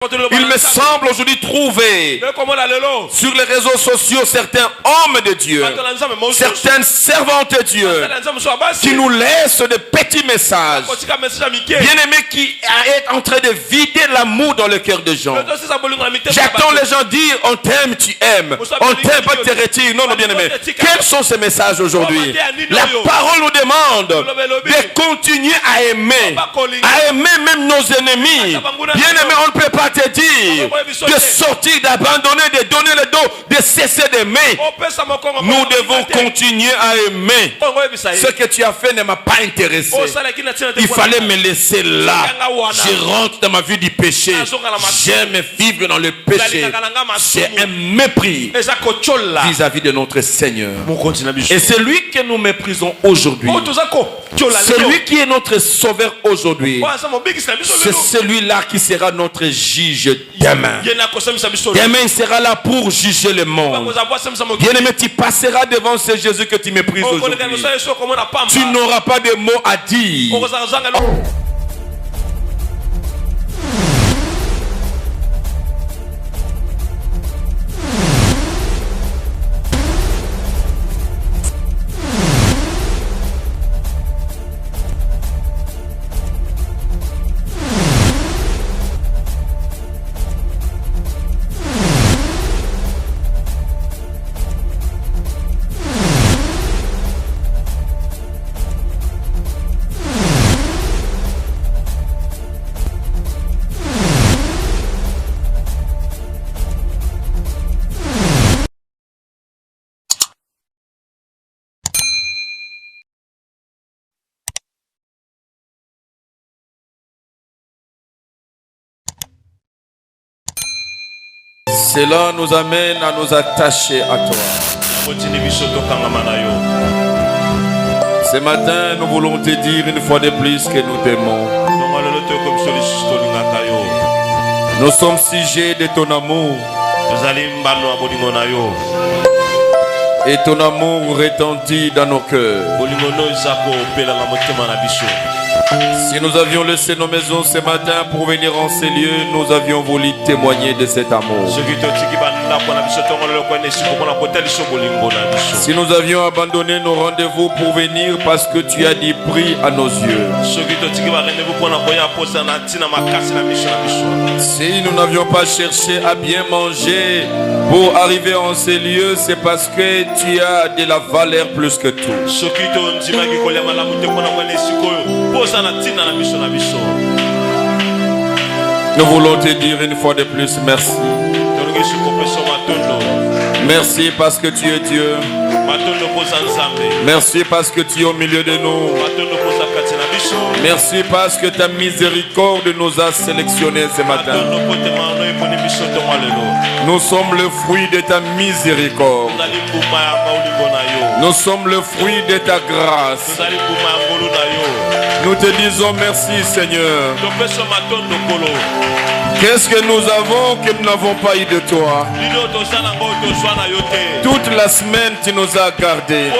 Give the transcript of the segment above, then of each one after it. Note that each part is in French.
Il me semble aujourd'hui trouver sur les réseaux sociaux certains hommes de Dieu, certaines servantes de Dieu qui nous laissent des petits messages. Bien-aimés, qui est en train de vider l'amour dans le cœur des gens. J'attends les gens dire on t'aime, tu aimes. On t'aime, pas te retire. Non, non, bien-aimés. Quels sont ces messages aujourd'hui? La parole nous demande de continuer à aimer même nos ennemis. Bien-aimés, on ne peut pas te dire de sortir, d'abandonner, de donner le dos, de cesser d'aimer. Nous devons continuer à aimer. Ce que tu as fait ne m'a pas intéressé. Il fallait me laisser là. Je rentre dans ma vie du péché. J'aime vivre dans le péché. J'ai un mépris vis-à-vis de notre Seigneur. Et c'est lui que nous méprisons aujourd'hui. Celui qui est notre sauveur aujourd'hui, c'est celui-là qui sera notre juge demain. Demain, il sera là pour juger le monde. Bien-aimé, tu passeras devant ce Jésus que tu méprises aujourd'hui. Tu n'auras pas de mots à dire. Cela nous amène à nous attacher à toi. Ce matin, nous voulons te dire une fois de plus que nous t'aimons. Nous sommes sujets de ton amour. Et ton amour retentit dans nos cœurs. Si nous avions laissé nos maisons ce matin pour venir en ces lieux, nous avions voulu témoigner de cet amour. Si nous avions abandonné nos rendez-vous pour venir parce que tu as dit prix à nos yeux. Si nous n'avions pas cherché à bien manger pour arriver en ces lieux, c'est parce que tu as de la valeur plus que tout. Nous voulons te dire une fois de plus merci. Merci parce que tu es Dieu. Merci parce que tu es au milieu de nous. Merci parce que ta miséricorde nous a sélectionnés ce matin. Nous sommes le fruit de ta miséricorde. Nous sommes le fruit de ta grâce. Nous te disons merci, Seigneur. Qu'est-ce que nous avons que nous n'avons pas eu de toi? Toute la semaine, tu nous as gardés.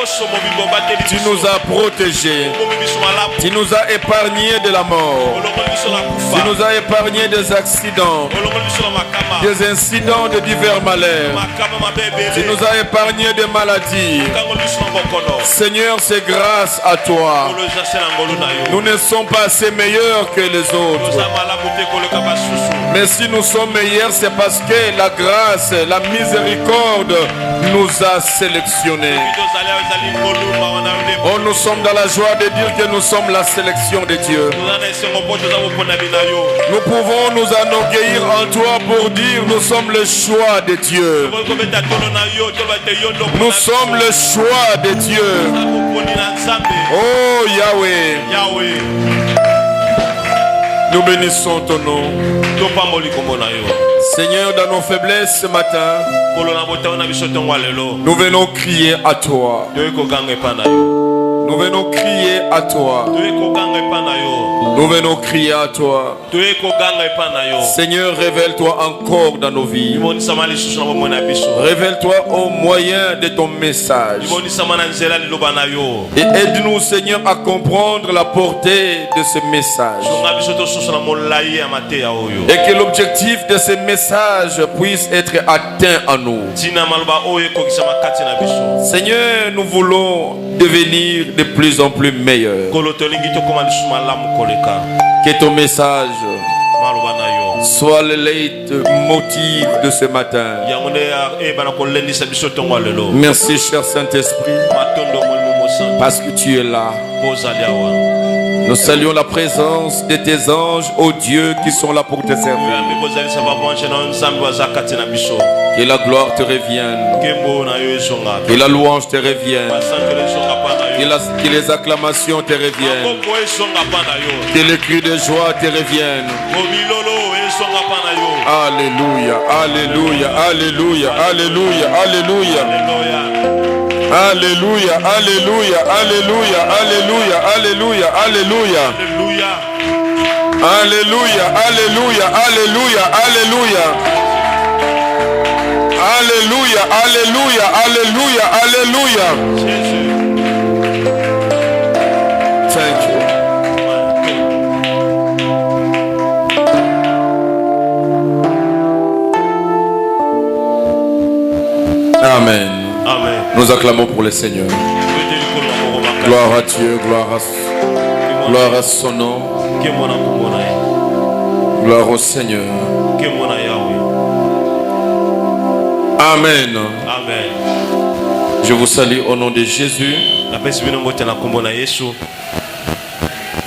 Tu nous as protégés. Tu nous as épargnés de la mort. Tu nous as épargnés des accidents, des incidents de divers malheurs. Tu nous as épargnés de maladies. Seigneur, c'est grâce à toi. Nous ne sommes pas assez meilleurs que les autres. Mais si nous sommes meilleurs, c'est parce que la grâce, la miséricorde nous a sélectionnés. Oh, nous sommes dans la joie de dire que nous sommes la sélection de Dieu. Nous pouvons nous enorgueillir en toi pour dire nous sommes le choix de Dieu. Nous sommes le choix de Dieu. Oh Yahweh. Nous bénissons ton nom. Seigneur, dans nos faiblesses ce matin, nous venons crier à toi. Nous venons crier à toi. Nous venons crier à toi. Seigneur, révèle-toi encore dans nos vies. Révèle-toi au moyen de ton message. Et aide-nous, Seigneur, à comprendre la portée de ce message. Et que l'objectif de ce message puisse être atteint en nous. Seigneur, nous voulons devenir de plus en plus meilleurs. Que ton message soit le leitmotiv de ce matin. Merci, cher Saint-Esprit, parce que tu es là. Nous saluons la présence de tes anges, ô Dieu, qui sont là pour te servir. Que la gloire te revienne. Que la louange te revienne. Que les acclamations te reviennent. Que les cris de joie te reviennent. Alléluia, alléluia, alléluia, alléluia, alléluia. Alléluia, alléluia, alléluia, alléluia, alléluia, alléluia. Alléluia, alléluia, alléluia, alléluia. Alléluia, alléluia, alléluia, alléluia. Thank you. Amen. Amen. Nous acclamons pour le Seigneur. Gloire à Dieu, gloire à son nom. Gloire au Seigneur. Amen. Amen. Je vous salue au nom de Jésus.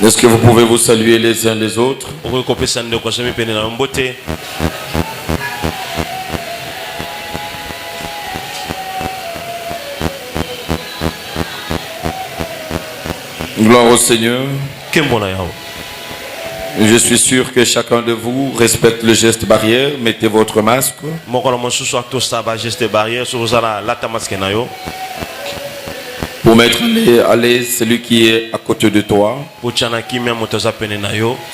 Est-ce que vous pouvez vous saluer les uns les autres? Gloire au Seigneur. Je suis sûr que chacun de vous respecte le geste barrière. Mettez votre masque. Pour mettre à l'aise celui qui est à côté de toi.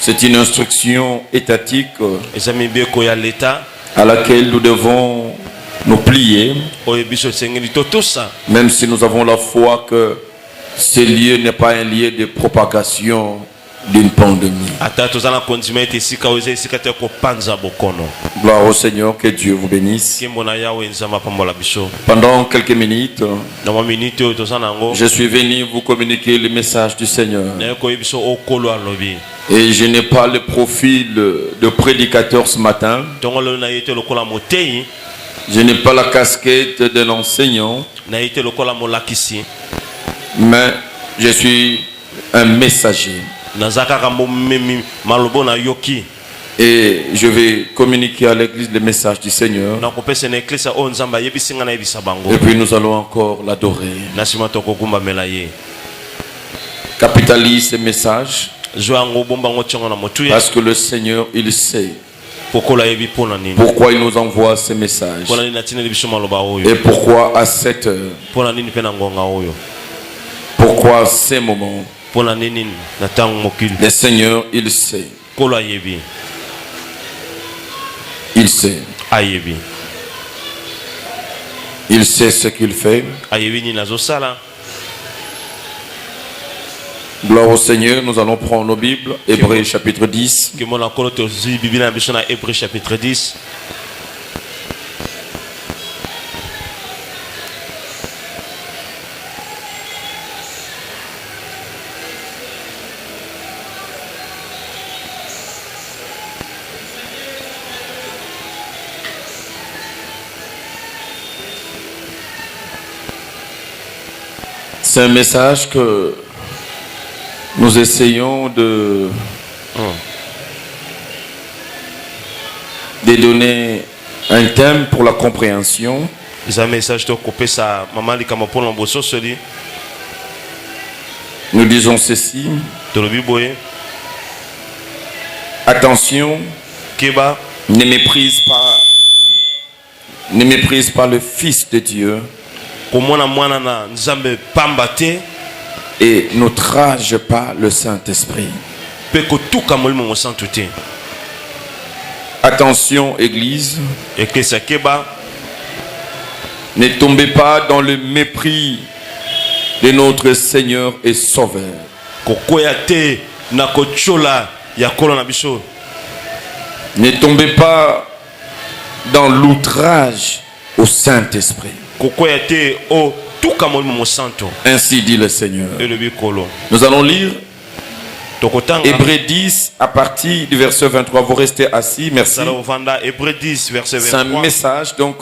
C'est une instruction étatique à laquelle nous devons nous plier. Même si nous avons la foi que ce lieu n'est pas un lieu de propagation d'une pandémie. Gloire au Seigneur, que Dieu vous bénisse. Pendant quelques minutes, je suis venu vous communiquer le message du Seigneur. Et je n'ai pas le profil de prédicateur ce matin. Je n'ai pas la casquette d'un enseignant. Mais je suis un messager. Et je vais communiquer à l'église le message du Seigneur. Et puis nous allons encore l'adorer. Capitalise ce message. Parce que le Seigneur, il sait pourquoi il nous envoie ce message. Et pourquoi à cette heure. Pourquoi ces moments. Le Seigneur, il sait. Il sait. Il sait ce qu'il fait. Gloire au Seigneur, nous allons prendre nos Bibles. Hébreux chapitre 10. Hébreux chapitre 10. C'est un message que nous essayons de donner un thème pour la compréhension. Nous disons ceci. Attention, ne méprise pas le Fils de Dieu. Et n'outrage pas le Saint-Esprit. Attention, Église. Ne tombez pas dans le mépris de notre Seigneur et Sauveur. Ne tombez pas dans l'outrage au Saint-Esprit. Ainsi dit le Seigneur. Nous allons lire Hébreux 10 à partir du verset 23. Vous restez assis, merci. C'est un message, donc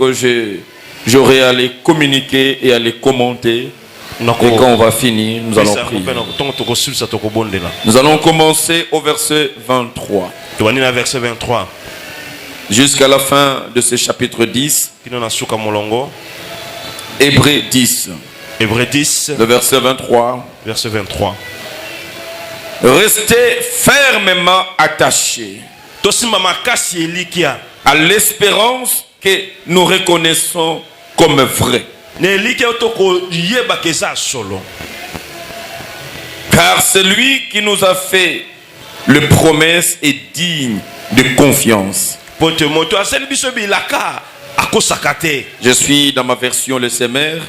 j'aurai à les communiquer et à les commenter. Et quand on va finir, nous allons prier. Nous allons commencer au verset 23. Jusqu'à la fin de ce chapitre 10. Hébreux 10. Le verset 23. Restez fermement attachés à l'espérance que nous reconnaissons comme vraie. Car celui qui nous a fait le promesse est digne de confiance. Je suis dans ma version le Semeur.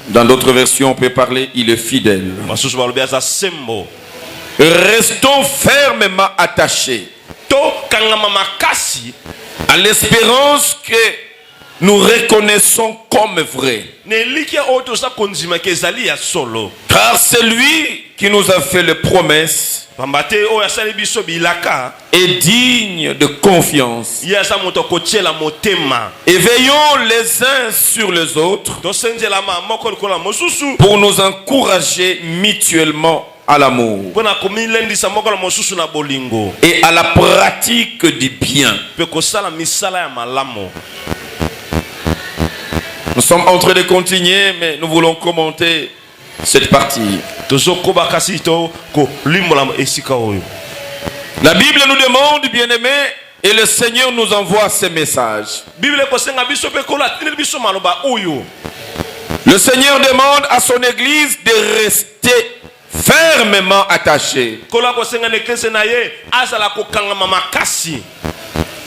Dans d'autres versions, on peut parler il est fidèle. Restons fermement attachés à l'espérance que nous reconnaissons comme vrai. Car celui qui nous a fait les promesses est digne de confiance. Et veillons les uns sur les autres pour nous encourager mutuellement à l'amour et à la pratique du bien. Nous sommes en train de continuer, mais nous voulons commenter cette partie. La Bible nous demande, bien-aimés, et le Seigneur nous envoie ces messages. Le Seigneur demande à son Église de rester fermement attachée.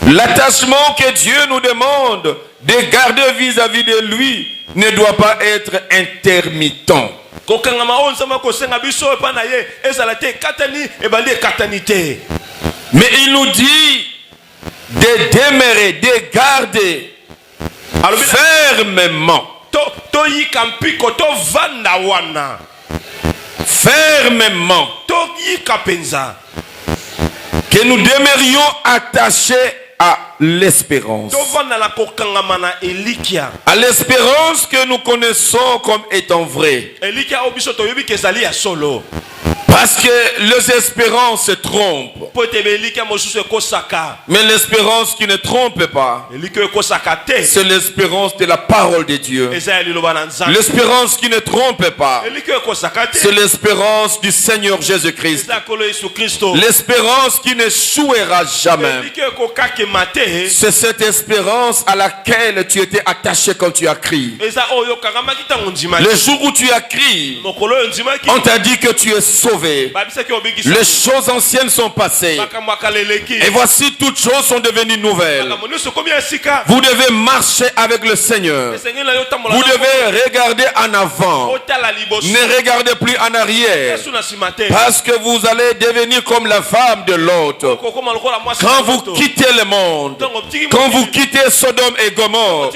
L'attachement que Dieu nous demande de garder vis-à-vis de lui ne doit pas être intermittent. Mais il nous dit de demeurer, de garder fermement. Fermement. Que nous demeurions attachés à l'espérance. À l'espérance que nous connaissons comme étant vraie. Parce que les espérances se trompent. Mais l'espérance qui ne trompe pas, c'est l'espérance de la parole de Dieu. L'espérance qui ne trompe pas, c'est l'espérance du Seigneur Jésus-Christ. L'espérance qui n'échouera jamais. C'est cette espérance à laquelle tu étais attaché quand tu as crié. Le jour où tu as crié, on t'a dit que tu es sauvé. Les choses anciennes sont passées. Et voici toutes choses sont devenues nouvelles. Vous devez marcher avec le Seigneur. Vous devez regarder en avant. Ne regardez plus en arrière. Parce que vous allez devenir comme la femme de Lot. Quand vous quittez le monde, quand vous quittez Sodome et Gomorrhe,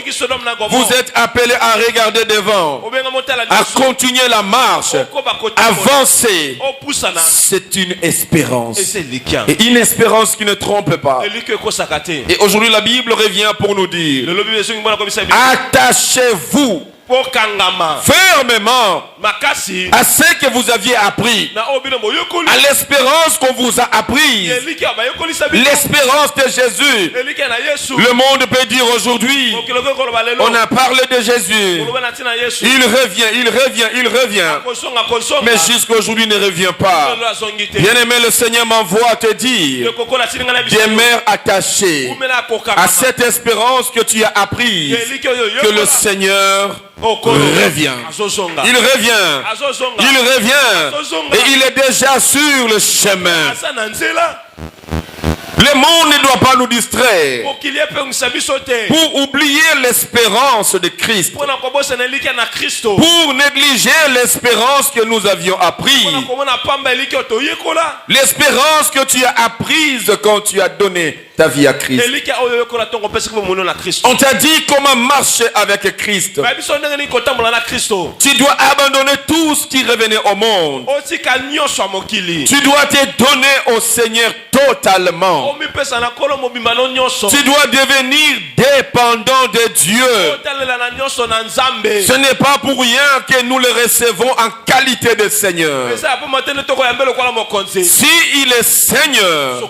vous êtes appelés à regarder devant, à continuer la marche, avancer. C'est une espérance. Et une espérance qui ne trompe pas. Et aujourd'hui la Bible revient pour nous dire: attachez-vous fermement à ce que vous aviez appris, à l'espérance qu'on vous a apprise, l'espérance de Jésus. Le monde peut dire aujourd'hui, on a parlé de Jésus, il revient, mais jusqu'aujourd'hui ne revient pas. Bien aimé, le Seigneur m'envoie te dire: demeure attaché à cette espérance que tu as apprise, que le Seigneur revient. Il revient. Il revient. Et il est déjà sur le chemin. Le monde ne doit pas nous distraire pour oublier l'espérance de Christ, pour négliger l'espérance que nous avions apprise, l'espérance que tu as apprise quand tu as donné ta vie à Christ. On t'a dit comment marcher avec Christ. Tu dois abandonner tout ce qui revenait au monde. Tu dois te donner au Seigneur totalement. Tu dois devenir dépendant de Dieu. Ce n'est pas pour rien que nous le recevons en qualité de Seigneur. Si il est Seigneur,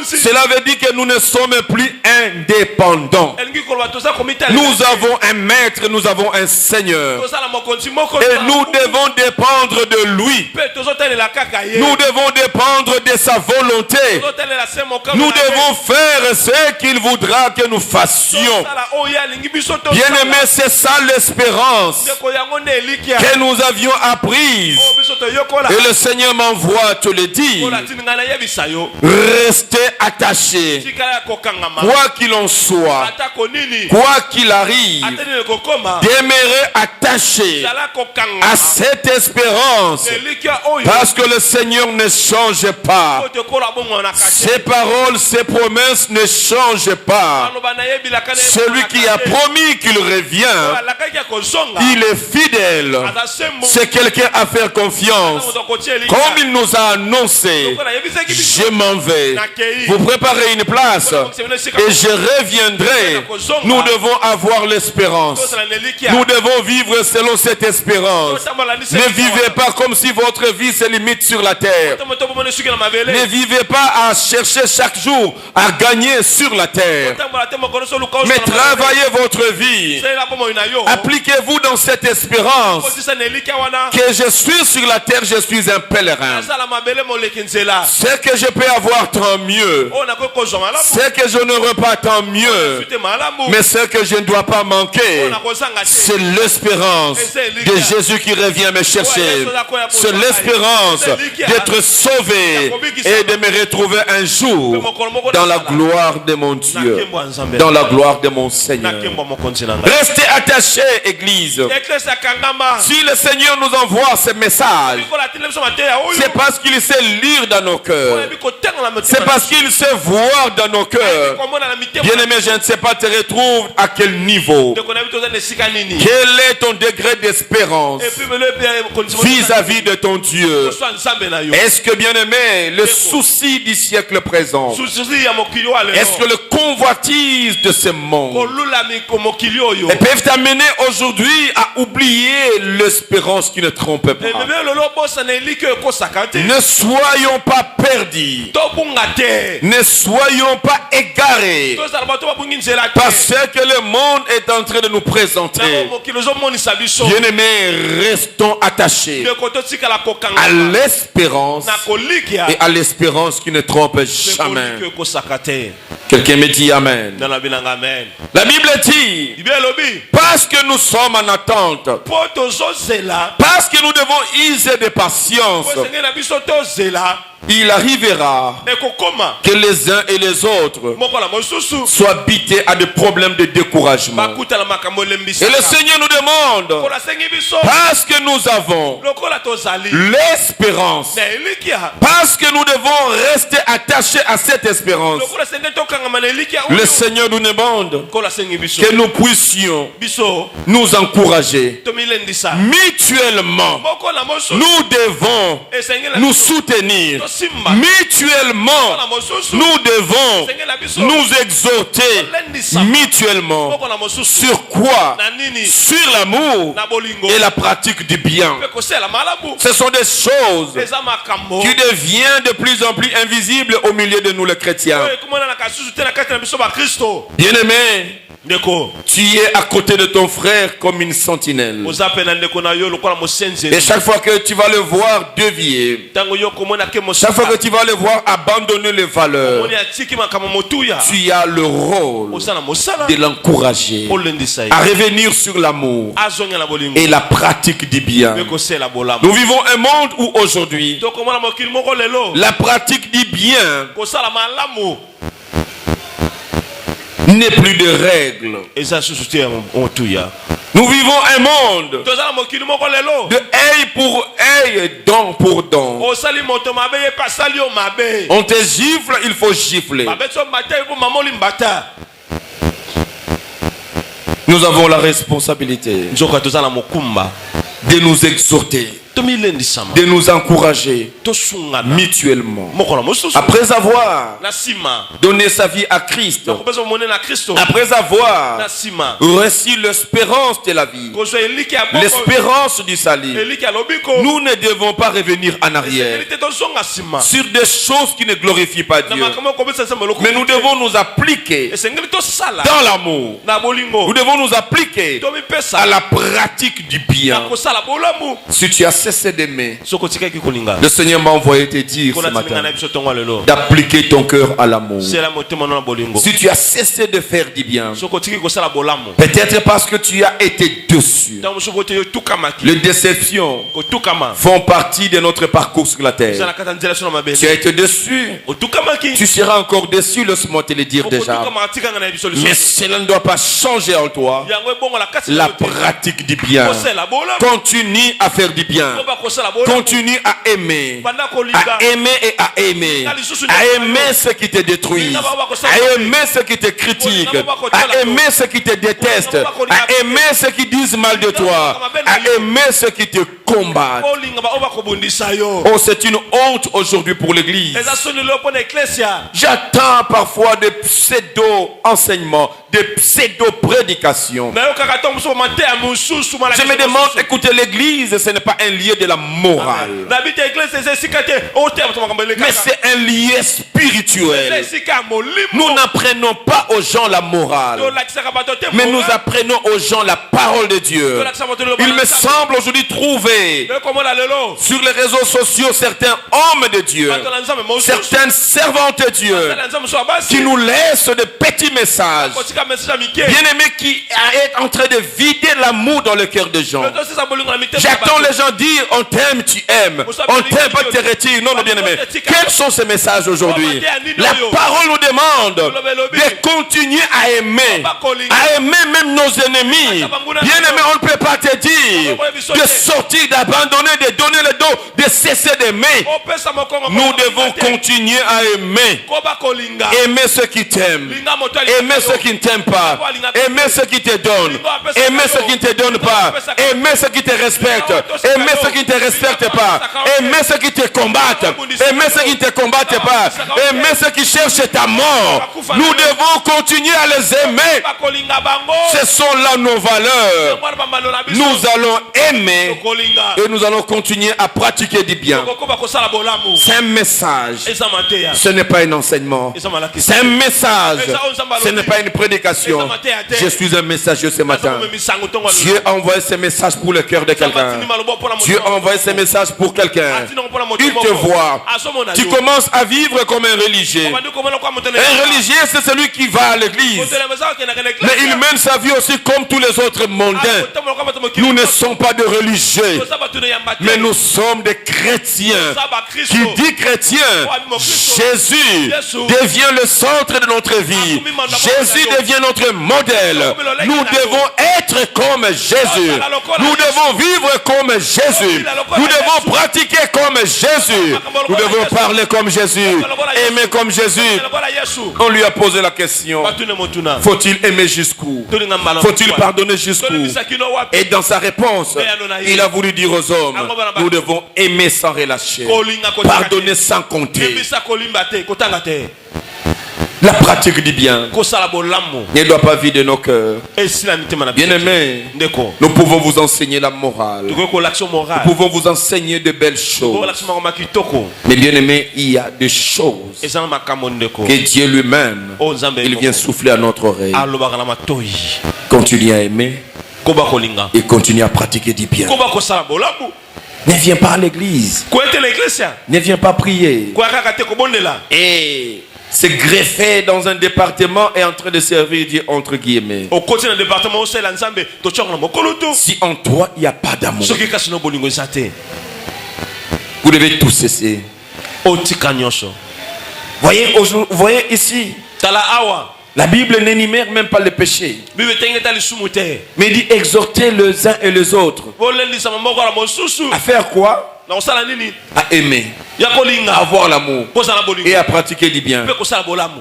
cela veut dire que nous ne sommes plus indépendants. Nous avons un maître, nous avons un Seigneur. Et nous devons dépendre de lui. Nous devons dépendre de sa volonté. Nous devons faire ce qu'il voudra que nous fassions. Bien-aimés, c'est ça l'espérance que nous avions apprise. Et le Seigneur m'envoie te le dire. Restez attachés. Quoi qu'il en soit, quoi qu'il arrive, demeurez attachés à cette espérance. Parce que le Seigneur ne change pas. Ses paroles, ses promesses ne changent pas. Celui qui a promis qu'il revient, il est fidèle. C'est quelqu'un à faire confiance. Comme il nous a annoncé, je m'en vais. Vous préparez une place et je reviendrai. Nous devons avoir l'espérance. Nous devons vivre selon cette espérance. Ne vivez pas comme si votre vie se limite sur la terre. Ne vivez pas à chercher chaque jour à gagner sur la terre. Mais travaillez votre vie. Appliquez-vous dans cette espérance que je suis sur la terre, je suis un pèlerin. Ce que je peux avoir, tant mieux. Ce que je n'aurai pas, tant mieux. Mais ce que je ne dois pas manquer, c'est l'espérance de Jésus qui revient me chercher. C'est l'espérance d'être sauvé et de me retrouver un jour dans la gloire de mon Dieu, dans la gloire de mon Seigneur. Restez attachés, Église. Si le Seigneur nous envoie ce message, c'est parce qu'il sait lire dans nos cœurs. C'est parce qu'il sait voir dans nos cœurs. Bien-aimé, je ne sais pas, te retrouve à quel niveau. Quel est ton degré d'espérance vis-à-vis de ton Dieu? Est-ce que, bien-aimé, le souci du siècle présent, est-ce que le convoitise de ce monde peuvent t'amener aujourd'hui à oublier l'espérance qui ne trompe pas? Ne soyons pas perdus. Ne soyons pas égarés par ce que le monde est en train de nous présenter. Bien-aimés, restons attachés à l'espérance et à l'espérance qui ne trompe jamais. Quelqu'un me dit Amen. La Bible dit, parce que nous sommes en attente, parce que nous devons user de patience, il arrivera que les uns et les autres soient habités à des problèmes de découragement. Et le Seigneur nous demande, parce que nous avons l'espérance, parce que nous devons rester attachés à cette espérance, le Seigneur nous demande que nous puissions nous encourager mutuellement. Nous devons nous soutenir mutuellement. Nous devons nous exhorter mutuellement. Sur quoi? Sur l'amour et la pratique du bien. Ce sont des choses qui deviennent de plus en plus invisibles au milieu de nous les chrétiens. Bien-aimés, Tu es à côté de ton frère comme une sentinelle. Et chaque fois que tu vas le voir dévier, chaque fois que tu vas le voir abandonner les valeurs, tu as le rôle de l'encourager à revenir sur l'amour et la pratique du bien. Nous vivons un monde où aujourd'hui la pratique du bien n'est plus de règles. Nous vivons un monde de œil pour œil, dent pour dent. On te gifle, il faut gifler. Nous avons la responsabilité de nous exhorter, de nous encourager mutuellement. Après avoir donné sa vie à Christ, après avoir reçu l'espérance de la vie, l'espérance du salut, nous ne devons pas revenir en arrière sur des choses qui ne glorifient pas Dieu. Mais nous devons nous appliquer dans l'amour. Nous devons nous appliquer à la pratique du bien. Si tu as cessé d'aimer, le Seigneur m'a envoyé te dire ce matin d'appliquer ton cœur à l'amour. Si tu as cessé de faire du bien, peut-être parce que tu as été déçu. Les déceptions font partie de notre parcours sur la terre. Tu as été déçu, tu seras encore déçu, laisse-moi te le dire déjà. Mais cela ne doit pas changer en toi la pratique du bien. Continue à faire du bien. Continue à aimer et à aimer. À aimer ceux qui te détruisent, à aimer ceux qui te critiquent, à aimer ceux qui te détestent, à aimer ceux qui disent mal de toi, à aimer ceux qui te combattent. Oh, c'est une honte aujourd'hui pour l'église. J'attends parfois des pseudo-enseignements, des pseudo-prédications. Je me demande, écoutez, l'église, ce n'est pas un lieu de la morale, mais c'est un lieu spirituel. Nous n'apprenons pas aux gens la morale, mais nous apprenons aux gens la parole de Dieu. Il me semble aujourd'hui trouver sur les réseaux sociaux certains hommes de Dieu, certaines servantes de Dieu qui nous laissent des petits messages, bien-aimés, qui est en train de vider l'amour dans le cœur des gens. J'attends les gens dire on t'aime, tu aimes, on t'aime, pas te retire. Non, non, bien-aimés, quels sont ces messages aujourd'hui? La parole nous demande de continuer à aimer même nos ennemis. Bien-aimés, on ne peut pas te dire de sortir, d'abandonner, de donner le dos, de cesser d'aimer. Nous devons continuer à aimer. Aimer ceux qui t'aiment, aimer ceux qui ne t'aiment pas, aimer ceux qui te donnent, aimer ceux qui ne te donnent pas, aimer ceux qui te respectent, aimer ceux qui ne te respectent pas, aimer ceux qui te combattent, aimer ceux qui ne te combattent pas, aimer ceux qui cherchent ta mort. Nous devons continuer à les aimer. Ce sont là nos valeurs. Nous allons aimer et nous allons continuer à pratiquer du bien. C'est un message, ce n'est pas un enseignement. C'est un message, ce n'est pas une prédication. Je suis un messager ce matin. Dieu a envoyé ce message pour le cœur de quelqu'un. Dieu a envoyé ce message pour quelqu'un. Il te voit. Tu commences à vivre comme un religieux. Un religieux, c'est celui qui va à l'église, mais il mène sa vie aussi comme tous les autres mondains. Nous ne sommes pas de religieux, mais nous sommes des chrétiens. Qui dit chrétien, Jésus devient le centre de notre vie. Jésus devient notre modèle. Nous devons être comme Jésus. Nous devons vivre comme Jésus. Nous devons pratiquer comme Jésus. Nous devons parler comme Jésus, aimer comme Jésus. On lui a posé la question, faut-il aimer jusqu'où? Faut-il pardonner jusqu'où? Et dans sa réponse, il a voulu dire aux hommes, nous devons aimer sans relâcher, pardonner sans compter. La pratique du bien ne doit pas vider nos cœurs. Bien-aimés, nous pouvons vous enseigner la morale. Nous pouvons vous enseigner de belles choses. Mais bien-aimés, il y a des choses que Dieu lui-même, il vient souffler à notre oreille. Continue à aimer et continue à pratiquer du bien. Ne viens pas à l'église. Ne viens pas prier. Et se greffer dans un département et en train de servir Dieu entre guillemets. Si en toi il n'y a pas d'amour, vous devez tout cesser. Voyez ici, la Bible n'énumère même pas les péchés, mais dit exhorter les uns et les autres à faire quoi? À aimer, à avoir l'amour et à pratiquer du bien.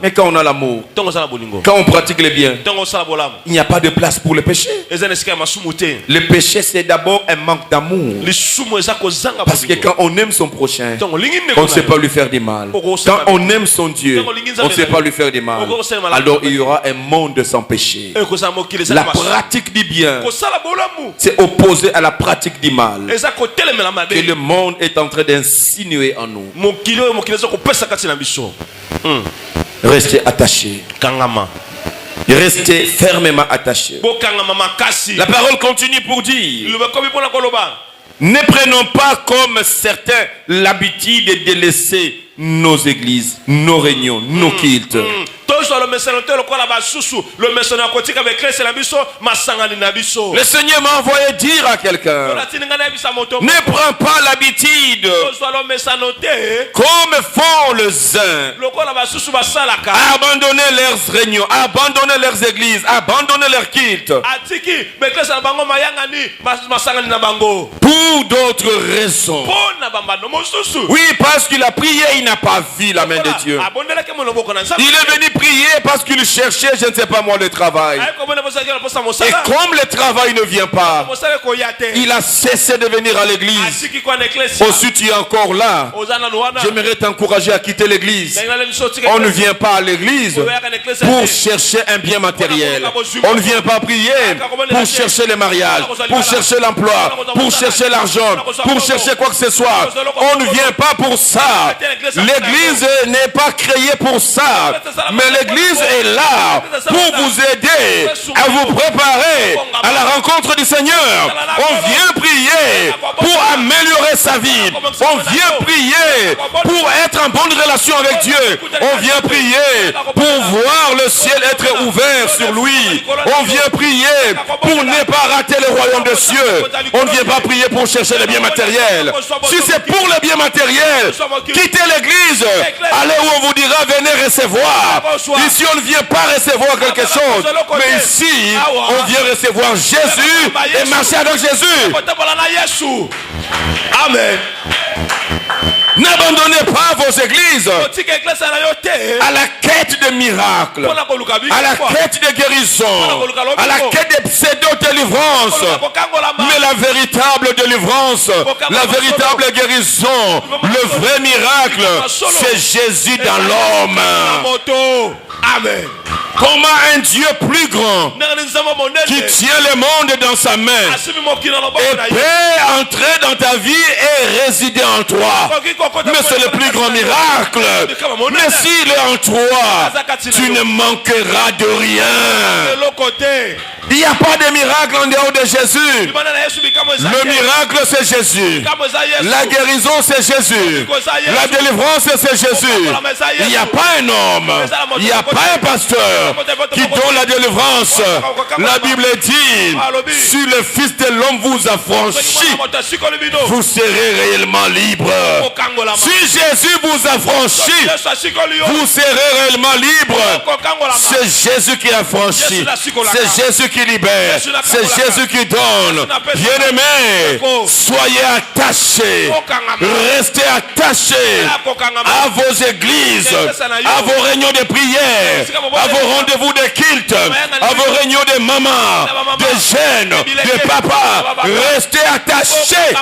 Mais quand on a l'amour, quand on pratique le bien, il n'y a pas de place pour le péché. Le péché, c'est d'abord un manque d'amour. Parce que quand on aime son prochain, on ne sait pas lui faire du mal. Quand on aime son Dieu, on ne sait pas lui faire du mal. Alors il y aura un monde sans péché. La pratique du bien, c'est opposé à la pratique du mal que le monde est en train d'insinuer en nous. Restez attachés. Restez fermement attachés. La parole continue pour dire: ne prenons pas comme certains l'habitude de délaisser nos églises, nos réunions, nos cultes. Le Seigneur m'a envoyé dire à quelqu'un: ne prends pas l'habitude comme font les uns à abandonner leurs réunions, à abandonner leurs églises, à abandonner leurs cultes pour d'autres raisons. Oui, parce qu'il a prié, il n'a pas vu la main de Dieu. Il est venu prier parce qu'il cherchait, je ne sais pas moi, le travail. Et comme le travail ne vient pas, il a cessé de venir à l'église. Aussi tu es encore là. J'aimerais t'encourager à quitter l'église. On ne vient pas à l'église pour chercher un bien matériel. On ne vient pas prier pour chercher le mariage, pour chercher l'emploi, pour chercher l'argent, pour chercher quoi que ce soit. On ne vient pas pour ça. L'église n'est pas créée pour ça. Mais l'église est là pour vous aider à vous préparer à la rencontre du Seigneur. On vient prier pour améliorer sa vie. On vient prier pour être en bonne relation avec Dieu. On vient prier pour voir le ciel être ouvert sur lui. On vient prier pour ne pas rater le royaume des cieux. On ne vient pas prier pour chercher les biens matériels. Si c'est pour les biens matériels, quittez l'église. Allez où on vous dira venez recevoir. Ici on ne vient pas recevoir quelque chose, mais ici on vient recevoir Jésus et marcher avec Jésus. Amen. N'abandonnez pas vos églises à la quête de miracles, à la quête de guérison, à la quête de pseudo-délivrance. Mais la véritable délivrance, la véritable guérison, le vrai miracle, c'est Jésus dans l'homme. Amen. Comment un Dieu plus grand qui tient le monde dans sa main et peut entrer dans ta vie et résider en toi. Mais c'est le plus grand miracle. Mais s'il est en toi, tu ne manqueras de rien. Il n'y a pas de miracle en dehors de Jésus. Le miracle c'est Jésus. La guérison c'est Jésus. La délivrance c'est Jésus. Il n'y a pas un homme, il n'y a pas un pasteur qui donne la délivrance. La Bible dit: si le Fils de l'homme vous affranchit, vous serez réellement libre. Si Jésus vous affranchit, vous serez réellement libre. C'est Jésus qui affranchit. C'est Jésus qui libère. C'est Jésus qui donne. Bien-aimés, soyez attachés. Restez attachés à vos églises, à vos réunions de prière, à vos rendez-vous de culte, à vos réunions de maman, de jeunes, de papa. Restez attachés.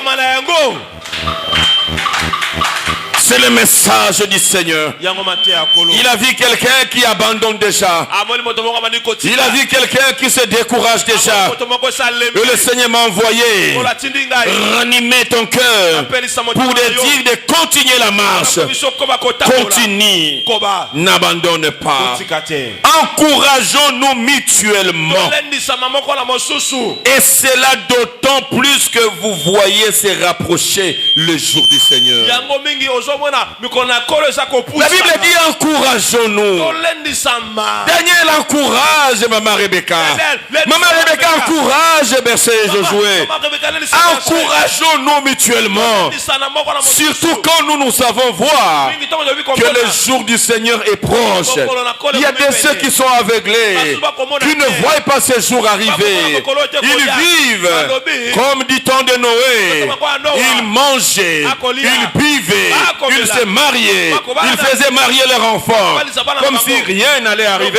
C'est le message du Seigneur. Il a vu quelqu'un qui abandonne déjà. Il a vu quelqu'un qui se décourage déjà. Et le Seigneur m'a envoyé ranimer ton cœur pour te dire de continuer la marche. Continue. N'abandonne pas. Encourageons-nous mutuellement. Et c'est là d'autant plus que vous voyez se rapprocher le jour du Seigneur. La Bible dit encourageons-nous. Daniel encourage Maman Rebecca. Maman Rebecca encourage Bercé Josué. Encourageons-nous mutuellement. Surtout quand nous savons voir que le jour du Seigneur est proche. Il y a des ceux qui sont aveuglés, qui ne voient pas ce jour arriver. Ils vivent comme du temps de Noé. Ils mangeaient, ils buvaient, ils se mariaient, ils faisaient marier leurs enfants comme si rien n'allait arriver.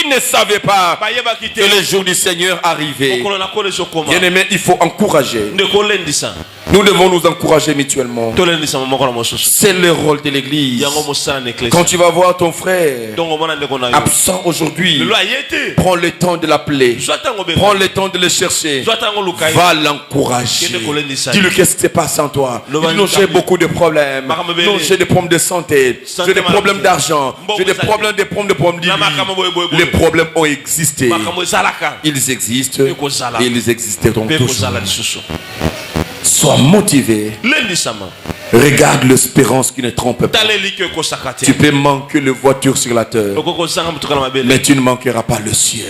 Ils ne savaient pas que le jour du Seigneur arrivait. Bien-aimés, il faut encourager. Nous devons nous encourager mutuellement. C'est le rôle de l'église. Quand tu vas voir ton frère absent aujourd'hui, prends le temps de l'appeler. Prends le temps de le chercher. Va l'encourager. Dis-lui qu'est-ce qui se passe en toi. Non, j'ai beaucoup de problèmes. Non, j'ai des problèmes de santé. J'ai des problèmes d'argent. J'ai des problèmes de vie. Les problèmes ont existé. Ils existent. Et ils existeront toujours. Sois motivé. Regarde l'espérance qui ne trompe pas. Tu peux manquer le voiture sur la terre, mais tu ne manqueras pas le ciel.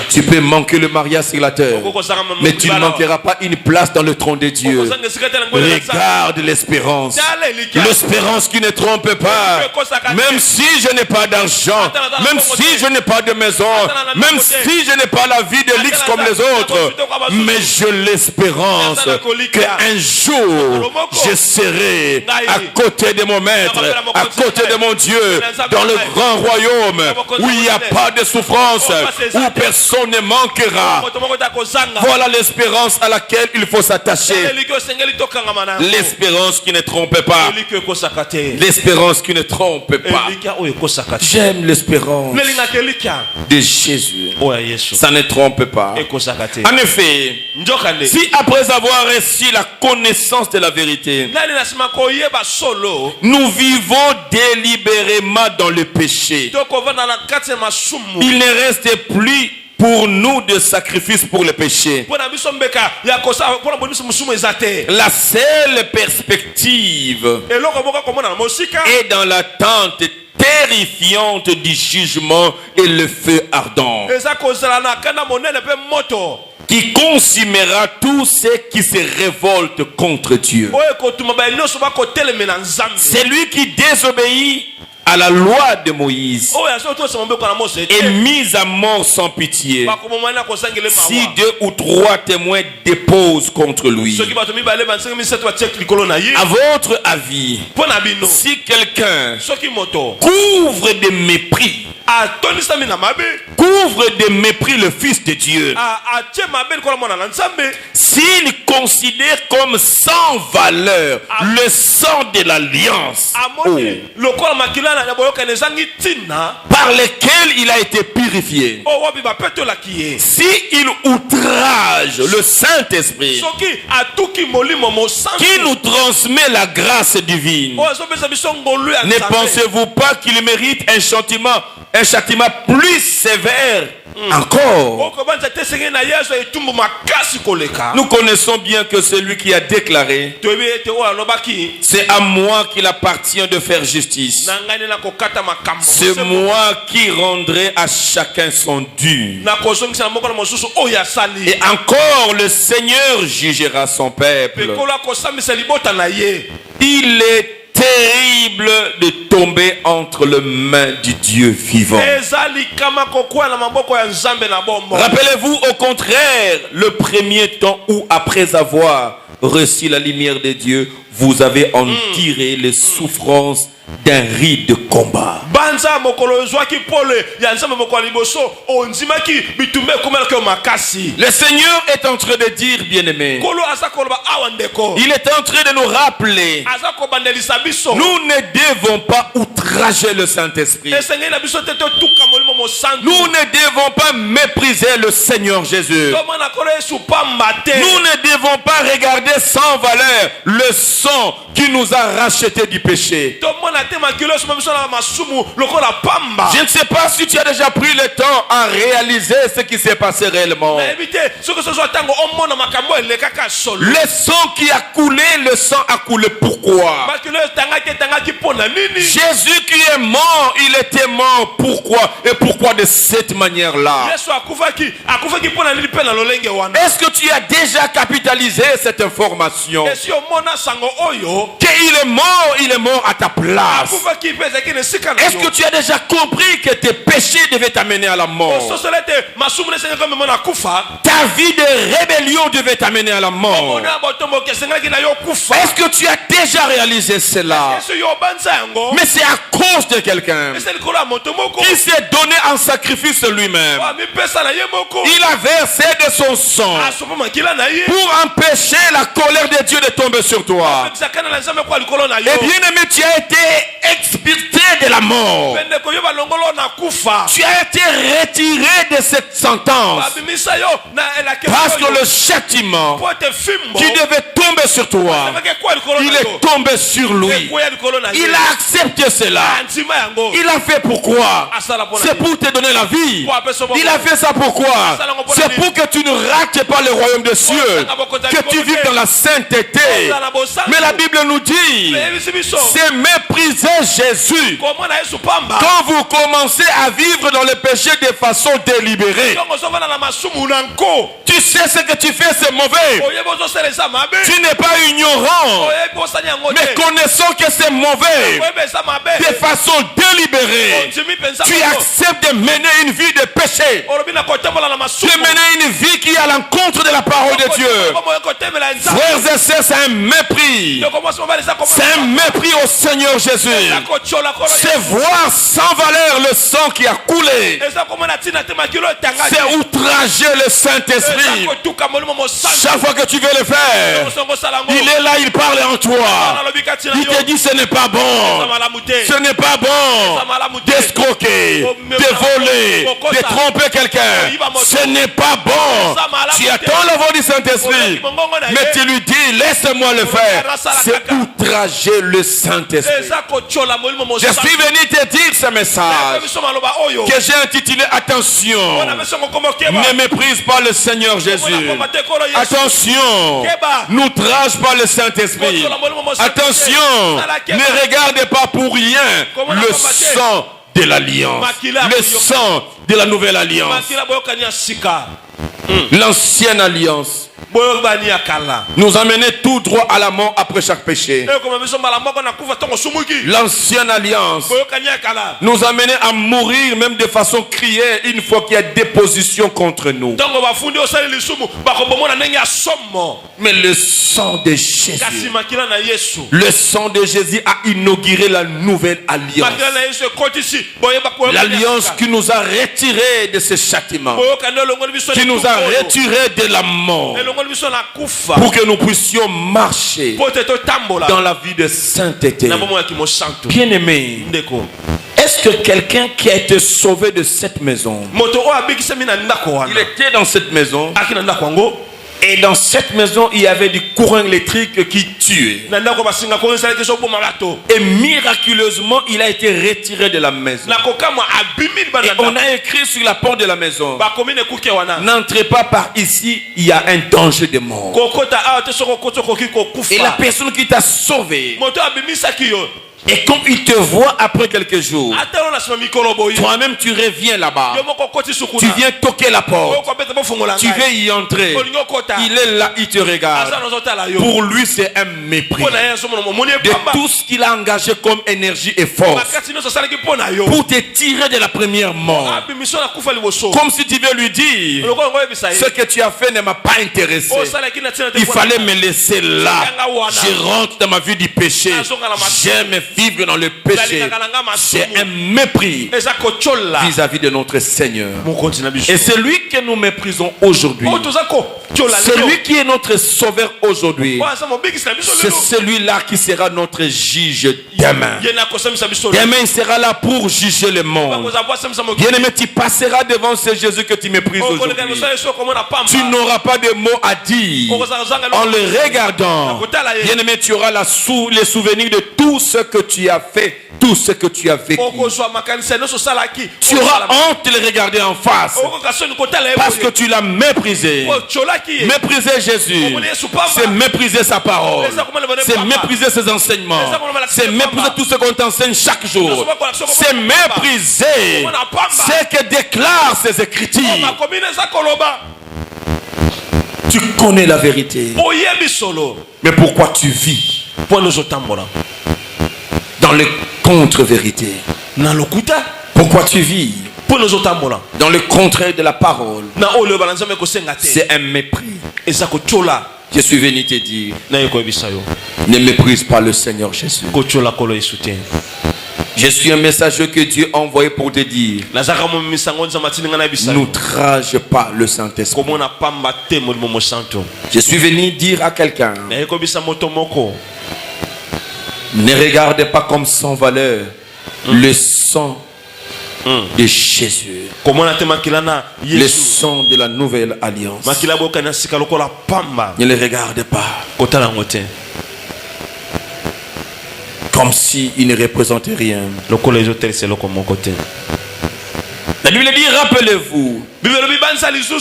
Tu peux manquer le mariage sur la terre, mais tu ne manqueras pas une place dans le trône de Dieu. Regarde l'espérance. L'espérance qui ne trompe pas. Même si je n'ai pas d'argent, même si je n'ai pas de maison, même si je n'ai pas la vie de luxe comme les autres, mais j'ai l'espérance qu'un jour je serai à côté de mon maître, à côté de mon Dieu, dans le grand royaume où il n'y a pas de souffrance, où personne ne manquera. Voilà l'espérance à laquelle il faut s'attacher. L'espérance qui ne trompe pas. L'espérance qui ne trompe pas. J'aime l'espérance de Jésus. Ça ne trompe pas. En effet, si après avoir reçu la connaissance de la vérité, nous vivons délibérément dans le péché, il ne reste plus pour nous de sacrifice pour le péché. La seule perspective est dans l'attente terrifiante du jugement et le feu ardent qui consumera tous ceux qui se révoltent contre Dieu. C'est lui qui désobéit à la loi de Moïse est mis à mort sans pitié si 2 ou 3 témoins déposent contre lui. À votre avis, si quelqu'un couvre de mépris, le Fils de Dieu, s'il considère comme sans valeur le sang de l'alliance par lequel il a été purifié, s'il outrage le Saint-Esprit qui nous transmet la grâce divine, ne pensez-vous pas qu'il mérite un châtiment plus sévère encore? Nous connaissons bien que celui qui a déclaré: c'est à moi qu'il appartient de faire justice, c'est moi qui rendrai à chacun son dû. Et encore le Seigneur jugera son peuple. Il est terrible de tomber entre les mains du Dieu vivant. Rappelez-vous au contraire le premier temps où, après avoir reçu la lumière de Dieu, vous avez enduré les souffrances d'un rite de combat. Le Seigneur est en train de dire, bien-aimé, il est en train de nous rappeler, nous ne devons pas outrager le Saint-Esprit. Nous ne devons pas mépriser le Seigneur Jésus. Nous ne devons pas regarder sans valeur le sang qui nous a rachetés du péché. Je ne sais pas si tu as déjà pris le temps à réaliser ce qui s'est passé réellement. Le sang qui a coulé, le sang a coulé pourquoi? Jésus qui est mort, il était mort pourquoi? Et pourquoi de cette manière-là? Est-ce que tu as déjà capitalisé cette information? Qu'il est mort à ta place. Est-ce que tu as déjà compris que tes péchés devaient t'amener à la mort? Ta vie de rébellion devait t'amener à la mort. Est-ce que tu as déjà réalisé cela? Mais c'est à cause de quelqu'un qui s'est donné en sacrifice lui-même. Il a versé de son sang pour empêcher la colère de Dieu de tomber sur toi. Et bien aimé, tu as été expulsé de la mort. Tu as été retiré de cette sentence. Parce que le châtiment qui devait tomber sur toi, il est tombé sur lui. Il a accepté cela. Il a fait pourquoi? C'est pour te donner la vie. Il a fait ça pourquoi? C'est pour que tu ne rates pas le royaume des cieux, que tu vives dans la sainteté. Mais la Bible nous dit, c'est mépriser Jésus quand vous commencez à vivre dans le péché de façon délibérée. Tu sais ce que tu fais, c'est mauvais. Tu n'es pas ignorant, mais connaissant que c'est mauvais de façon délibérée. Tu acceptes de mener une vie de péché, de mener une vie qui est à l'encontre de la parole de Dieu. Frères et sœurs, c'est un mépris. C'est un mépris au Seigneur Jésus. C'est voir sans valeur le sang qui a coulé. C'est outrager le Saint-Esprit. Chaque fois que tu veux le faire, il est là, il parle en toi. Il te dit ce n'est pas bon. Ce n'est pas bon d'escroquer, de voler, de tromper quelqu'un. Ce n'est pas bon. Tu attends la voix du Saint-Esprit, mais tu lui dis laisse-moi le faire. C'est outrager le Saint-Esprit. Je suis venu te dire ce message que j'ai intitulé attention, ne méprise pas le Seigneur Jésus. Attention, n'outrage pas le Saint-Esprit. Attention, ne regarde pas pour rien le sang de l'alliance, le sang de la nouvelle alliance, l'ancienne alliance nous amener tout droit à la mort après chaque péché. L'ancienne alliance nous amener à mourir même de façon criée une fois qu'il y a déposition contre nous. Mais le sang de Jésus, le sang de Jésus a inauguré la nouvelle alliance. L'alliance qui nous a retirés de ce châtiment, qui nous a retirés de la mort, pour que nous puissions marcher dans la vie de sainteté. Bien-aimé, est-ce que quelqu'un qui a été sauvé de cette maison, il était dans cette maison, et dans cette maison il y avait du courant électrique qui tuait, et miraculeusement il a été retiré de la maison, et on a écrit sur la porte de la maison, n'entrez pas par ici, il y a un danger de mort. Et la personne qui t'a sauvé, et comme il te voit après quelques jours, toi-même tu reviens là-bas, tu viens toquer la porte, Tu veux y entrer. Il est là, il te regarde. Pour lui, c'est un mépris de tout ce qu'il a engagé comme énergie et force pour te tirer de la première mort. Comme si tu veux lui dire, ce que tu as fait ne m'a pas intéressé. Il fallait me laisser là. Je rentre dans ma vie du péché. J'aime vivre dans le péché. C'est un mépris vis-à-vis de notre Seigneur. Et c'est lui que nous méprisons aujourd'hui. Celui qui est notre sauveur aujourd'hui, c'est celui-là qui sera notre juge demain. Demain, il sera là pour juger le monde. Bien-aimé, tu passeras devant ce Jésus que tu méprises aujourd'hui. Tu n'auras pas de mots à dire. En le regardant, bien-aimé, tu auras les souvenirs de tout ce que tu as fait, tout ce que tu as vécu. Tu auras honte de le regarder en face parce que tu l'as méprisé. Mépriser Jésus, c'est mépriser sa parole, c'est mépriser ses enseignements, c'est mépriser tout ce qu'on t'enseigne chaque jour, c'est mépriser ce que déclarent ses écritures. Tu connais la vérité, mais pourquoi tu vis dans les contre-vérités? Pourquoi tu vis dans le contraire de la parole? C'est un mépris. Je suis venu te dire, ne méprise pas le Seigneur Jésus. Je suis un messager que Dieu a envoyé pour te dire, n'outrage pas le Saint-Esprit. Je suis venu dire à quelqu'un, ne regardez pas comme sans valeur le sang de Jésus, le sang de la nouvelle alliance. Ne le regardez pas comme s'il ne représentait rien. La Bible dit, rappelez-vous,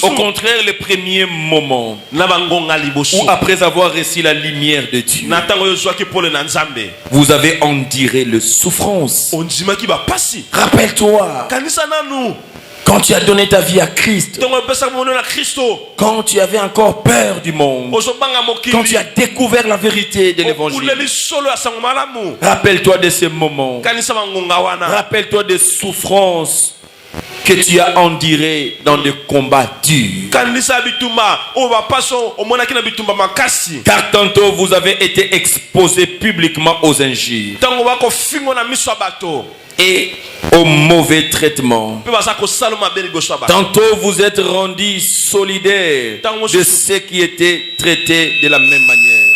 au contraire, le premier moment où après avoir reçu la lumière de Dieu, vous avez enduré le souffrance. Rappelle-toi, quand tu as donné ta vie à Christ, quand tu avais encore peur du monde, quand tu as découvert la vérité de l'évangile, rappelle-toi de ces moments, rappelle-toi des souffrances que tu as enduré dans des combats durs. Car tantôt vous avez été exposé publiquement aux injures et au mauvais traitement. Tantôt vous êtes rendu solidaire de ceux qui étaient traités de la même manière.